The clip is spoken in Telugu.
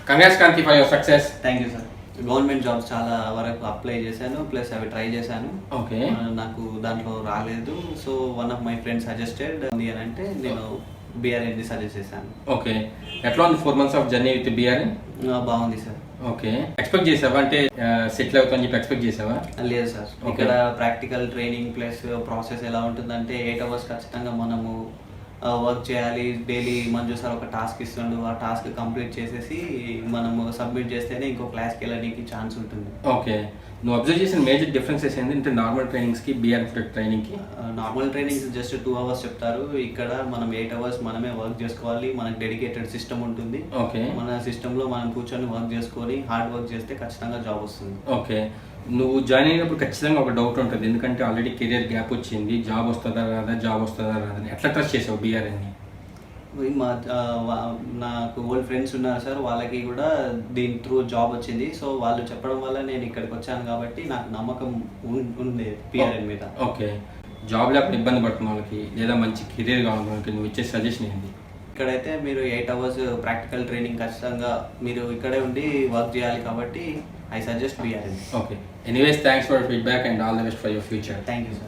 Congrats Kanti for your success. Thank you sir. Government jobs చాలా వరకు అప్లై చేశాను, ప్లస్ అవి ట్రై చేశాను. ఓకే. నాకు దాంట్లో రాలేదు. So one of my friends suggested అని అంటే నేను బీఆర్ఎన్ సజెస్ట్ చేశాను. ఓకే. ఎట్లా ఉంది 4 months of journey with BRN? బాగుంది సార్. ఓకే. ఎక్స్పెక్ట్ చేసావా అంటే సెటిల్ అవుతామని చెప్పి ఎక్స్పెక్ట్ చేసావా? లేదు సార్. ఇక్కడ ప్రాక్టికల్ ట్రైనింగ్ ప్లస్ ప్రాసెస్ ఎలా ఉంటుందంటే 8 hours ఖచ్చితంగా మనము వర్క్ చేయాలి. డైలీ మంజు సార్ ఒక టాస్క్ ఇస్తుండు, ఆ టాస్క్ కంప్లీట్ చేసేసి మనము సబ్మిట్ చేస్తేనే ఇంకో క్లాస్కి వెళ్ళడానికి ఛాన్స్ ఉంటుంది. ఓకే. నువ్వు అబ్జర్వ్ చేసిన మేజర్ డిఫరెన్సెస్ ఏంటంటే నార్మల్ ట్రైనింగ్స్కి బీఆర్ఎన్ ట్రైనింగ్కి? నార్మల్ ట్రైనింగ్స్ జస్ట్ 2 hours చెప్తారు. ఇక్కడ మనం 8 hours మనమే వర్క్ చేసుకోవాలి. మనకు డెడికేటెడ్ సిస్టమ్ ఉంటుంది. ఓకే. మన సిస్టంలో మనం కూర్చొని వర్క్ చేసుకొని హార్డ్ వర్క్ చేస్తే ఖచ్చితంగా జాబ్ వస్తుంది. ఓకే. నువ్వు జాయిన్ అయినప్పుడు ఖచ్చితంగా ఒక డౌట్ ఉంటుంది, ఎందుకంటే ఆల్రెడీ కెరియర్ గ్యాప్ వచ్చింది, జాబ్ వస్తుందా రాదా, జాబ్ వస్తుందా రాదని. ఎట్లా ట్రస్ట్ చేసావు బీఆర్ఎన్ని? నాకు ఓల్డ్ ఫ్రెండ్స్ ఉన్నారు సార్, వాళ్ళకి కూడా దీని త్రూ జాబ్ వచ్చింది. సో వాళ్ళు చెప్పడం వల్ల నేను ఇక్కడికి వచ్చాను కాబట్టి నాకు నమ్మకం ఉంది బీఆర్ఎన్ మీద. ఓకే. జాబ్ లేకపోతే ఇబ్బంది పడుతున్న వాళ్ళకి లేదా మంచి కెరీర్ కావాలని వాళ్ళకి నువ్వు ఇచ్చే సజెషన్ ఏంటి? ఇక్కడైతే మీరు 8 hours ప్రాక్టికల్ ట్రైనింగ్ ఖచ్చితంగా మీరు ఇక్కడే ఉండి వర్క్ చేయాలి కాబట్టి I suggest BRN. Okay. Anyways, thanks for your feedback and all the best for your future. Thank you, sir.